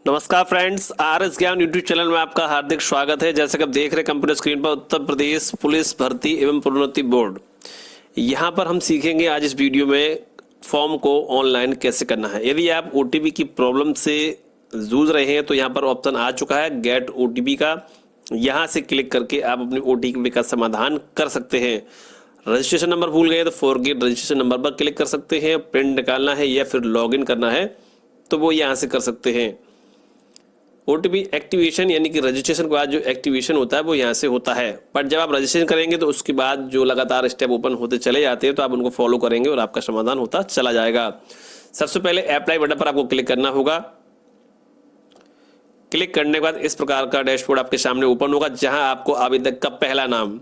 नमस्कार friends, RS ज्ञान YouTube channel में आपका हार्दिक स्वागत है। जैसे कि आप देख रहे हैं कंप्यूटर स्क्रीन पर उत्तर प्रदेश पुलिस भर्ती एवं प्रोन्नति बोर्ड, यहाँ पर हम सीखेंगे आज इस वीडियो में फॉर्म को ऑनलाइन कैसे करना है। यदि आप ओटीपी की प्रॉब्लम से जूझ रहे हैं तो यहाँ पर ऑप्शन आ चुका है गेट ओटीपी का। यहाँ से क्लिक करके आप अपनी ओटीपी का समाधान कर सकते हैं। रजिस्ट्रेशन नंबर भूल गए तो फॉरगेट रजिस्ट्रेशन नंबर पर क्लिक कर सकते हैं। प्रिंट निकालना है या फिर लॉगिन करना है तो वो यहाँ से कर सकते हैं। ओटीपी एक्टिवेशन यानी कि रजिस्ट्रेशन के बाद जो एक्टिवेशन होता है वो यहाँ से होता है, पर जब आप रजिस्ट्रेशन करेंगे तो उसके बाद जो लगातार स्टेप ओपन होते चले जाते हैं तो आप उनको फॉलो करेंगे और आपका समाधान होता चला जाएगा। सबसे पहले अप्लाई बटन पर आपको क्लिक करना होगा। क्लिक करने के बाद इस प्रकार का डैशबोर्ड आपके सामने ओपन होगा, जहां आपको आवेदक का पहला नाम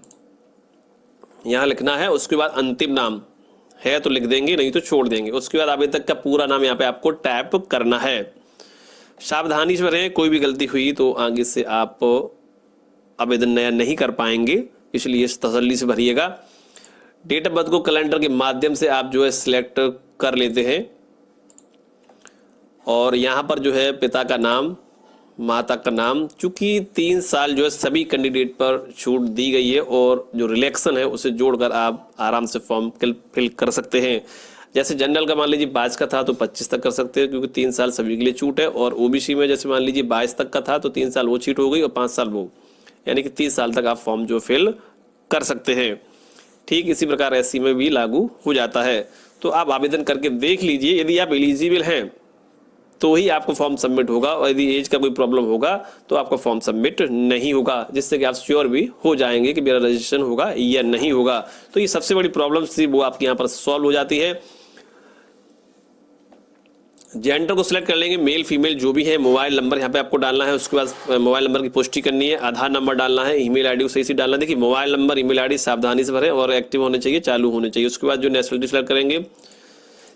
यहाँ लिखना है। उसके बाद अंतिम नाम है तो लिख देंगे, नहीं तो छोड़ देंगे। उसके बाद आवेदक का पूरा नाम यहाँ पे आपको टाइप करना है। सावधानी से भरें, कोई भी गलती हुई तो आगे से आप आवेदन नया नहीं कर पाएंगे, इसलिए तसल्ली से भरिएगा। डेट ऑफ बर्थ को कैलेंडर के माध्यम से आप जो है सिलेक्ट कर लेते हैं और यहाँ पर जो है पिता का नाम, माता का नाम, चूंकि 3 साल जो है सभी कैंडिडेट पर छूट दी गई है और जो रिलैक्सन है उसे जोड़कर आप आराम से फॉर्म फिल कर सकते हैं। जैसे जनरल का मान लीजिए 22 का था तो 25 तक कर सकते हैं, क्योंकि 3 साल सभी के लिए छूट है। और ओबीसी में जैसे मान लीजिए 22 तक का था तो 3 साल वो छूट हो गई और 5 साल वो, यानी कि 30 साल तक आप फॉर्म जो फिल कर सकते हैं। ठीक इसी प्रकार एससी में भी लागू हो जाता है। तो आप आवेदन करके देख लीजिए, यदि आप एलिजिबल हैं तो ही आपको फॉर्म सबमिट होगा, और यदि एज का कोई प्रॉब्लम होगा तो आपका फॉर्म सबमिट नहीं होगा, जिससे कि आप श्योर भी हो जाएंगे कि मेरा रजिस्ट्रेशन होगा या नहीं होगा। तो ये सबसे बड़ी प्रॉब्लम थी वो आपकी यहाँ पर सॉल्व हो जाती है। जेंडर को सिलेक्ट कर लेंगे, मेल फीमेल जो भी है। मोबाइल नंबर यहाँ पे आपको डालना है, उसके बाद मोबाइल नंबर की पुष्टि करनी है। आधार नंबर डालना है, ईमेल आईडी सही से डालना है। देखिए मोबाइल नंबर ईमेल आईडी सावधानी से भरें और एक्टिव होने चाहिए, चालू होने चाहिए। उसके बाद जो नेशनलिटी सिलेक्ट करेंगे,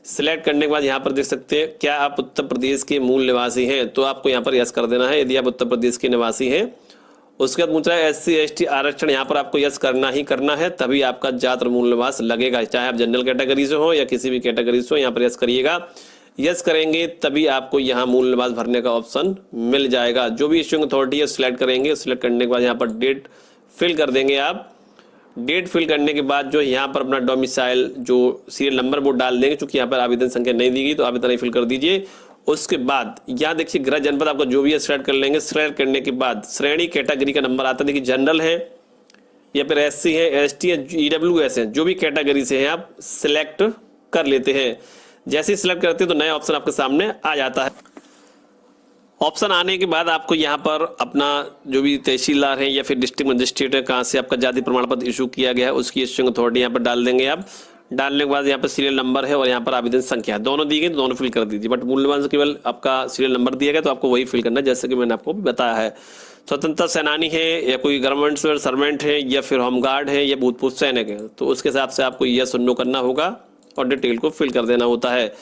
सिलेक्ट करने के बाद यहाँ पर देख सकते हैं क्या आप उत्तर प्रदेश के मूल निवासी हैं, तो आपको यहाँ पर यस कर देना है यदि आप उत्तर प्रदेश के निवासी हैं। उसके बाद पूछ रहा है एससी एसटी आरक्षण, यहाँ पर आपको यस करना ही करना है, तभी आपका जाति मूल निवास लगेगा। चाहे आप जनरल कैटेगरी से हो या किसी भी कैटेगरी से हो, यहाँ पर यस करिएगा। यस करेंगे तभी आपको यहाँ मूल निवास भरने का ऑप्शन मिल जाएगा। जो भी इश्यूइंग अथॉरिटी है सिलेक्ट करेंगे, सिलेक्ट करने के बाद यहाँ पर डेट फिल कर देंगे आप। डेट फिल करने के बाद जो यहाँ पर अपना डोमिसाइल जो सीरियल नंबर वो डाल देंगे, क्योंकि यहाँ पर आवेदन संख्या नहीं दी गई तो आवेदन नहीं फिल कर दीजिए। उसके बाद यहाँ देखिए गृह जनपद आपका जो भी है सिलेक्ट कर लेंगे। सिलेक्ट करने के बाद श्रेणी कैटेगरी का नंबर आता है, देखिए जनरल है या फिर एससी है, एसटी है, ईडब्ल्यूएस है, जो भी कैटेगरी से है आप सिलेक्ट कर लेते हैं। जैसे ही सिलेक्ट करते हैं तो नया ऑप्शन आपके सामने आ जाता है। ऑप्शन आने के बाद आपको यहाँ पर अपना जो भी तहसीलदार है या फिर डिस्ट्रिक्ट मजिस्ट्रेट है, कहाँ से आपका जाति प्रमाण पत्र इशू किया गया है, उसकी इश्यूइंग अथॉरिटी यहाँ पर डाल देंगे आप। डालने के बाद यहाँ पर सीरियल नंबर है और यहाँ पर आवेदन संख्या दोनों दी गई तो दोनों फिल कर दीजिए। बट मूल निवास केवल आपका सीरियल नंबर दिया गया तो आपको वही फिल करना है, जैसे कि मैंने आपको बताया है। स्वतंत्रता सेनानी है या कोई गवर्नमेंट सर्वेंट है या फिर होमगार्ड है या भूतपूर्व सैनिक है, तो उसके हिसाब से आपको यस और नो करना होगा और डिटेल को फिल कर देना होता है।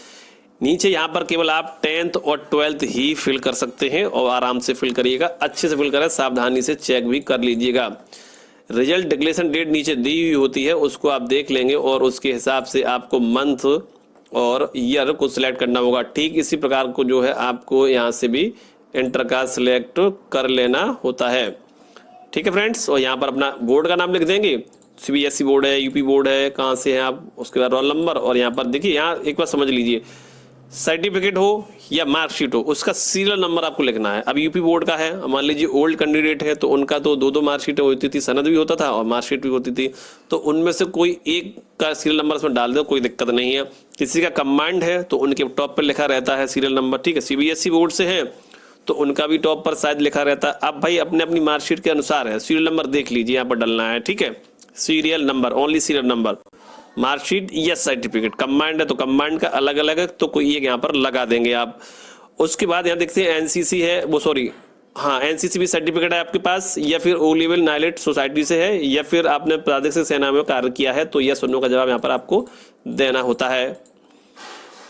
नीचे यहाँ पर केवल आप 10th और 12th ही फिल कर सकते हैं और आराम से फिल करिएगा, अच्छे से फिल करें, सावधानी से चेक भी कर लीजिएगा। रिजल्ट डिक्लेरेशन डेट नीचे दी हुई होती है, उसको आप देख लेंगे और उसके हिसाब से आपको मंथ और ईयर को सिलेक्ट करना होगा। ठीक इसी प्रकार को जो है आपको यहाँ से भी एंटर का सिलेक्ट कर लेना होता है। ठीक है फ्रेंड्स, और यहाँ पर अपना बोर्ड का नाम लिख देंगे, सीबीएसई बोर्ड है, यूपी बोर्ड है, कहाँ से हैं आप, उसके बाद रोल नंबर। और यहाँ पर देखिए, यहाँ एक बार समझ लीजिए, सर्टिफिकेट हो या मार्कशीट हो उसका सीरियल नंबर आपको लिखना है। अब यूपी बोर्ड का है, मान लीजिए ओल्ड कैंडिडेट है तो उनका तो 2-2 मार्कशीटें होती थी, सनद भी होता था और मार्कशीट भी होती थी, तो उनमें से कोई एक का सीरियल नंबर इसमें डाल दो, कोई दिक्कत नहीं है। किसी का कमांड है तो उनके टॉप पर लिखा रहता है सीरियल नंबर। ठीक है, सीबीएसई बोर्ड से है तो उनका भी टॉप पर शायद लिखा रहता है। अब भाई अपने अपनी मार्कशीट के अनुसार है, सीरियल नंबर देख लीजिए, यहाँ पर डलना है। ठीक है, serial number, only serial number. Marksheet या सर्टिफिकेट, कंबाइंड है तो कंबाइंड का अलग अलग है तो कोई एक यहाँ पर लगा देंगे आप। उसके बाद यहाँ देखते हैं एनसीसी है, वो सॉरी हाँ एनसीसी भी सर्टिफिकेट है आपके पास, या फिर ओ लेवल नाइलेट सोसाइटी से है, या फिर आपने प्रादेशिक सेना में कार्य किया है, तो यह सुनने का जवाब यहाँ पर आपको देना होता है।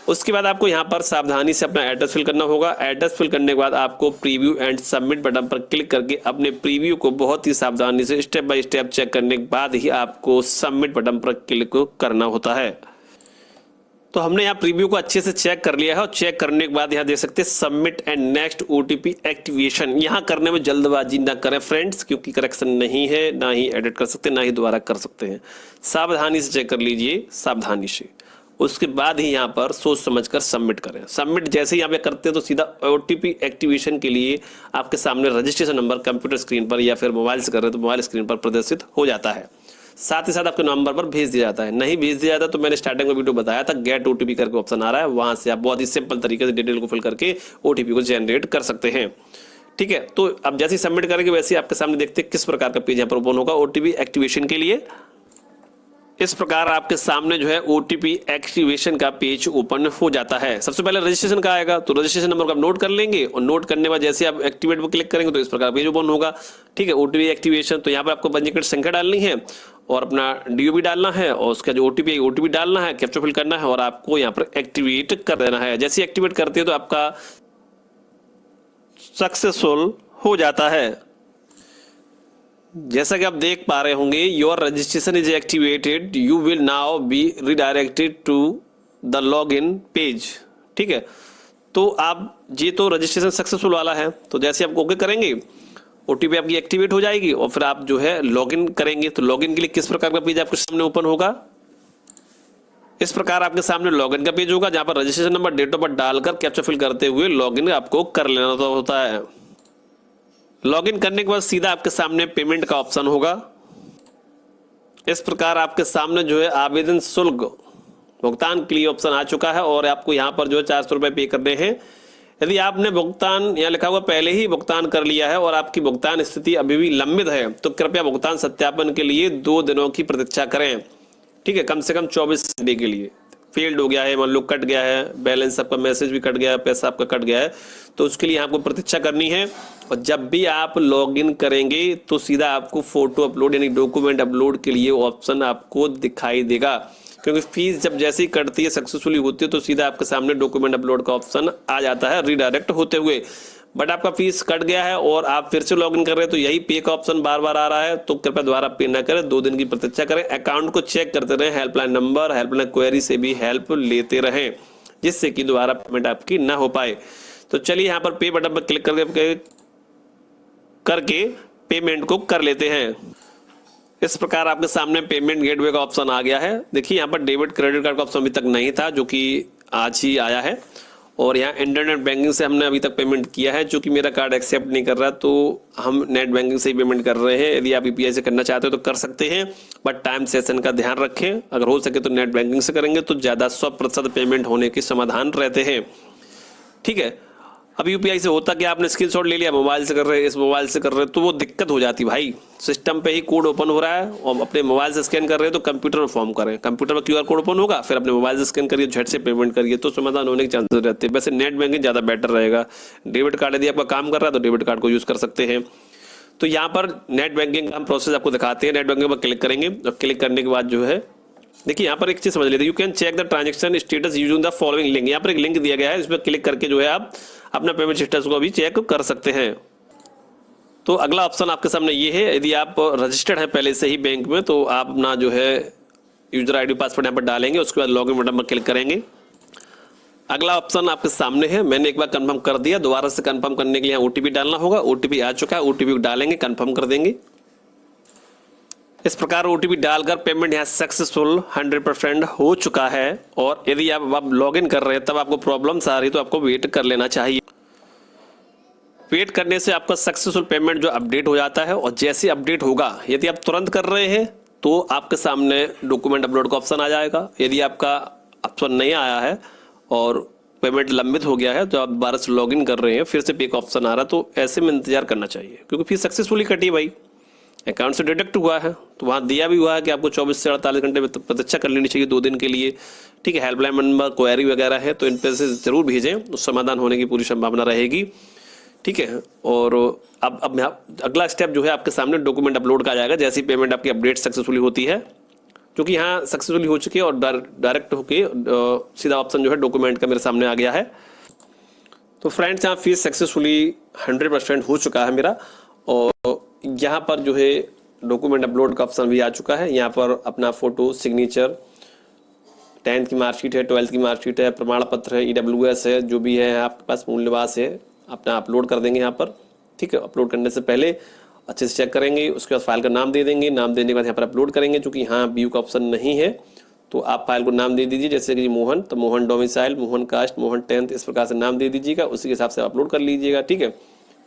उसके बाद आपको यहाँ पर सावधानी से अपना एड्रेस फिल करना होगा। एड्रेस फिल करने के बाद आपको प्रीव्यू एंड सबमिट बटन पर क्लिक करके अपने प्रीव्यू को बहुत ही सावधानी से स्टेप बाय स्टेप चेक करने के बाद ही आपको सबमिट बटन पर क्लिक करना होता है। तो हमने यहाँ प्रीव्यू को अच्छे से चेक कर लिया है और चेक करने के बाद यहाँ देख सकते हैं submit and next OTP activation. यहाँ करने में जल्दबाजी ना करें फ्रेंड्स, क्योंकि करेक्शन नहीं है, ना ही एडिट कर सकते, ना ही दोबारा कर सकते हैं। सावधानी से चेक कर लीजिए, सावधानी से, उसके बाद ही यहाँ पर सोच समझकर सबमिट करें। सबमिट जैसे ही यहाँ पे करते हैं तो सीधा ओटीपी एक्टिवेशन के लिए आपके सामने रजिस्ट्रेशन नंबर कंप्यूटर स्क्रीन पर या फिर मोबाइल से कर रहे हैं तो मोबाइल स्क्रीन पर प्रदर्शित हो जाता है। साथ ही साथ आपके नंबर पर भेज दिया जाता है। नहीं भेज दिया जाता तो मैंने स्टार्टिंग में वीडियो बताया था, गेट ओटीपी करके ऑप्शन आ रहा है, वहां से आप बहुत ही सिंपल तरीके से डिटेल को फिल करके ओटीपी को जनरेट कर सकते हैं। ठीक है, तो अब जैसे ही सबमिट करेंगे वैसे ही आपके सामने देखते हैं किस प्रकार का पेज यहाँ पर ओपन होगा ओटीपी एक्टिवेशन के लिए। इस प्रकार आपके सामने जो है ओटीपी एक्टिवेशन का पेज ओपन हो जाता है। सबसे पहले रजिस्ट्रेशन का आएगा, तो रजिस्ट्रेशन नंबर को आप नोट कर लेंगे और नोट करने के बाद जैसे आप एक्टिवेट पर क्लिक करेंगे तो इस प्रकार पेज ओपन होगा। ठीक है, ओटीपी एक्टिवेशन, तो यहाँ पर आपको पंजीकृत संख्या डालनी है और अपना डीओबी डालना है और उसका जो ओटीपी डालना है, कैप्चा फिल करना है और आपको यहाँ पर एक्टिवेट कर देना है। जैसे एक्टिवेट करते हैं तो आपका सक्सेसफुल हो जाता है। जैसा कि आप देख पा रहे होंगे, your registration is activated, you will now be redirected to the log in page. ठीक है, तो आप ये तो रजिस्ट्रेशन सक्सेसफुल वाला है, तो जैसे आप ओके करेंगे ओटीपी आपकी एक्टिवेट हो जाएगी और फिर आप जो है लॉगिन करेंगे। तो लॉगिन के लिए किस प्रकार का पेज आपके सामने ओपन होगा, इस प्रकार आपके सामने लॉगिन का पेज होगा जहां पर registration number, date of birth डालकर कैप्चा फिल करते हुए लॉगिन आपको कर लेना होता है। लॉगिन करने के बाद सीधा आपके सामने पेमेंट का ऑप्शन होगा। इस प्रकार आपके सामने जो है आवेदन शुल्क भुगतान के लिए ऑप्शन आ चुका है और आपको यहाँ पर जो है 400 रुपये पे करने हैं। यदि आपने भुगतान, यहाँ लिखा हुआ पहले ही भुगतान कर लिया है और आपकी भुगतान स्थिति अभी भी लंबित है तो कृपया भुगतान सत्यापन के लिए 2 दिनों की प्रतीक्षा करें। ठीक है, कम से कम 24 घंटे के लिए। फेल्ड हो गया है, मान लो कट गया है, बैलेंस आपका, मैसेज भी कट गया है, पैसा आपका कट गया है, तो उसके लिए आपको प्रतीक्षा करनी है। और जब भी आप लॉगिन करेंगे तो सीधा आपको फोटो अपलोड यानी डॉक्यूमेंट अपलोड के लिए ऑप्शन आपको दिखाई देगा, क्योंकि फीस जब जैसे ही कटती है, सक्सेसफुली होती है, तो सीधा आपके सामने डॉक्यूमेंट अपलोड का ऑप्शन आ जाता है रिडायरेक्ट होते हुए। बट आपका फीस कट गया है और आप फिर से लॉगिन कर रहे हैं तो यही पे का ऑप्शन बार बार आ रहा है, तो कृपया दोबारा पे ना करें, 2 दिन की प्रतीक्षा करें। अकाउंट को चेक करते रहें, हेल्पलाइन नंबर, हेल्पलाइन क्वेरी से भी हेल्प लेते रहें, जिससे कि दोबारा पेमेंट आपकी ना हो पाए। तो चलिए यहाँ पर पे बटन पर क्लिक करके पेमेंट को कर लेते हैं। इस प्रकार आपके सामने पेमेंट गेटवे का ऑप्शन आ गया है। देखिए यहाँ पर डेबिट क्रेडिट कार्ड का ऑप्शन अभी तक नहीं था, जो कि आज ही आया है। और यहाँ इंटरनेट बैंकिंग से हमने अभी तक पेमेंट किया है, जो कि मेरा कार्ड एक्सेप्ट नहीं कर रहा, तो हम नेट बैंकिंग से ही पेमेंट कर रहे हैं। यदि आप यूपीआई से करना चाहते हो तो कर सकते हैं, बट टाइम सेशन का ध्यान रखें। अगर हो सके तो नेट बैंकिंग से करेंगे तो ज़्यादा 100% पेमेंट होने के समाधान रहते हैं। ठीक है, अब यूपीआई से होता क्या, आपने स्क्रीनशॉट ले लिया, मोबाइल से कर रहे हैं, इस मोबाइल से कर रहे हैं, तो वो दिक्कत हो जाती भाई। सिस्टम पे ही कोड ओपन हो रहा है और अपने मोबाइल से स्कैन कर रहे हैं तो कंप्यूटर में फॉर्म करें, कंप्यूटर में क्यूआर कोड ओपन होगा, फिर अपने मोबाइल से स्कैन करिए, झट से पेमेंट करिए, तो समाधान होने के चांसेस रहते हैं। वैसे नेट बैंकिंग ज़्यादा बेटर रहेगा। डेबिट कार्ड यदि आपका काम कर रहा है तो डेबिट कार्ड को यूज़ कर सकते हैं। तो यहाँ पर नेट बैंकिंग का हम प्रोसेस आपको दिखाते हैं। नेट बैंकिंग पर क्लिक करेंगे और क्लिक करने के बाद जो है देखिए यहाँ पर एक चीज समझ लेते हैं, you can check the transaction status using the following link. यहाँ पर एक लिंक दिया गया है, इस पर क्लिक करके जो है आप अपना पेमेंट स्टेटस को भी चेक कर सकते हैं। तो अगला ऑप्शन आपके सामने ये है, यदि आप रजिस्टर्ड हैं पहले से ही बैंक में तो आप अपना जो है यूजर आईडी पासवर्ड यहाँ पर डालेंगे, उसके बाद लॉगिन बटन पर क्लिक करेंगे। अगला ऑप्शन आपके सामने है, मैंने एक बार कंफर्म कर दिया, दोबारा से कंफर्म करने के लिए ओटीपी डालना होगा। ओटीपी आ चुका है, ओटीपी डालेंगे, कंफर्म कर देंगे। इस प्रकार ओटीपी डालकर पेमेंट यहाँ सक्सेसफुल 100% हो चुका है। और यदि आप लॉगिन कर रहे हैं तब आपको प्रॉब्लम्स आ रही तो आपको वेट कर लेना चाहिए। वेट करने से आपका सक्सेसफुल पेमेंट जो अपडेट हो जाता है, और जैसे अपडेट होगा यदि आप तुरंत कर रहे हैं तो आपके सामने डॉक्यूमेंट अपलोड का ऑप्शन आ जाएगा। यदि आपका ऑप्शन नहीं आया है और पेमेंट लंबित हो गया है तो आप दोबारा से लॉगिन कर रहे हैं, फिर से पे का ऑप्शन आ रहा है, तो ऐसे में इंतजार करना चाहिए, क्योंकि फिर सक्सेसफुली कटी भाई, अकाउंट से डिडक्ट हुआ है, तो वहाँ दिया भी हुआ है कि आपको 24 से 48 घंटे में प्रतीक्षा कर लेनी चाहिए 2 दिन के लिए। ठीक है, हेल्पलाइन नंबर, क्वेरी वगैरह है तो इन पे से जरूर भेजें, उस समाधान होने की पूरी संभावना रहेगी। ठीक है, और अब अगला स्टेप जो है आपके सामने डॉक्यूमेंट अपलोड का आ जाएगा, जैसी पेमेंट आपकी अपडेट सक्सेसफुली होती है, क्योंकि यहाँ सक्सेसफुली हो चुकी है और डायरेक्ट होके सीधा ऑप्शन जो है डॉक्यूमेंट का मेरे सामने आ गया है। तो फ्रेंड्स यहाँ फीस सक्सेसफुली 100% हो चुका है मेरा, और यहाँ पर जो है डॉक्यूमेंट अपलोड का ऑप्शन भी आ चुका है। यहाँ पर अपना फोटो, सिग्नेचर, 10th की मार्कशीट है, 12th की मार्कशीट है, प्रमाण पत्र है, EWS है, जो भी है आपके पास मूल निवास है, अपना अपलोड कर देंगे यहाँ पर। ठीक है, अपलोड करने से पहले अच्छे से चेक करेंगे, उसके बाद फाइल का नाम दे देंगे, नाम देने के बाद यहाँ पर अपलोड करेंगे। चूँकि यहाँ व्यू का ऑप्शन नहीं है तो आप फाइल को नाम दे दीजिए, जैसे कि मोहन, तो Mohan domicile, Mohan caste, Mohan 10th, इस प्रकार से नाम दे दीजिएगा, उसी के हिसाब से अपलोड कर लीजिएगा। ठीक है,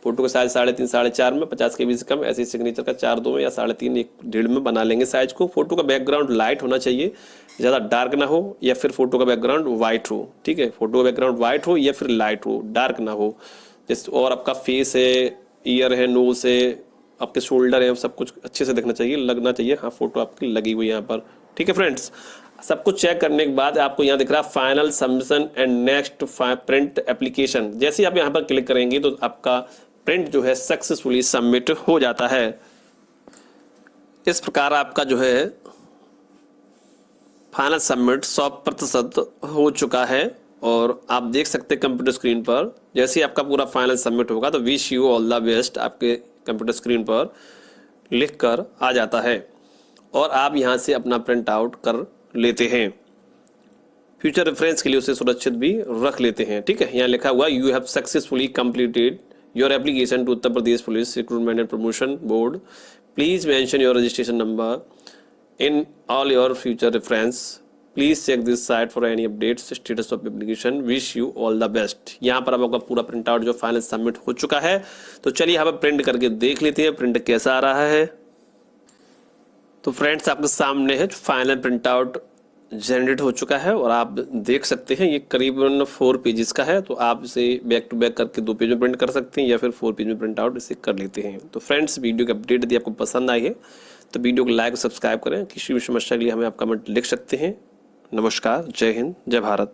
फोटो का साइज 3.5 4.5 में, 50 KB से कम, ऐसे सिग्नेचर का 4.2 में या 3.5 1.5 में बना लेंगे साइज को। फोटो का बैकग्राउंड लाइट होना चाहिए, ज़्यादा डार्क ना हो, या फिर फोटो का बैकग्राउंड वाइट हो। ठीक है, फोटो का बैकग्राउंड वाइट हो या फिर लाइट हो, डार्क ना हो। जैसे और आपका फेस है, ईयर है, नोज है, आपके शोल्डर है, सब कुछ अच्छे से दिखना चाहिए, लगना चाहिए। हाँ, फोटो आपकी लगी हुई है यहाँ पर। ठीक है फ्रेंड्स, सब कुछ चेक करने के बाद आपको यहाँ दिख रहा है final submission and next print application. जैसे ही आप यहाँ पर क्लिक करेंगे तो आपका प्रिंट जो है सक्सेसफुली सबमिट हो जाता है। इस प्रकार आपका जो है फाइनल सबमिट 100% हो चुका है और आप देख सकते हैं कंप्यूटर स्क्रीन पर। जैसे ही आपका पूरा फाइनल सबमिट होगा तो wish you all the best आपके कंप्यूटर स्क्रीन पर लिख कर आ जाता है और आप यहाँ से अपना प्रिंट आउट कर लेते हैं। फ्यूचर रेफरेंस के लिए उसे सुरक्षित भी रख लेते हैं। ठीक है, यहाँ लिखा हुआ you have successfully completed your application to Uttar Pradesh police recruitment and promotion board. Please mention your registration number in all your future reference. Please check this site for any updates status of application. Wish you all the best. यहाँ पर अब आपका पूरा print out जो final submit हो चुका है। तो चलिए यहाँ पर प्रिंट करके देख लेते हैं प्रिंट कैसा आ रहा है। तो फ्रेंड्स, आपके सामने है फाइनल प्रिंट आउट जनरेट हो चुका है और आप देख सकते हैं ये करीबन 4 पेजेस का है। तो आप इसे बैक टू बैक करके 2 पेज में प्रिंट कर सकते हैं या फिर 4 पेज में प्रिंट आउट इसे कर लेते हैं। तो फ्रेंड्स, वीडियो की अपडेट यदि आपको पसंद आई है तो वीडियो को लाइक और सब्सक्राइब करें। किसी भी समस्या के लिए हमें आप कमेंट लिख सकते हैं। नमस्कार, जय हिंद, जय भारत।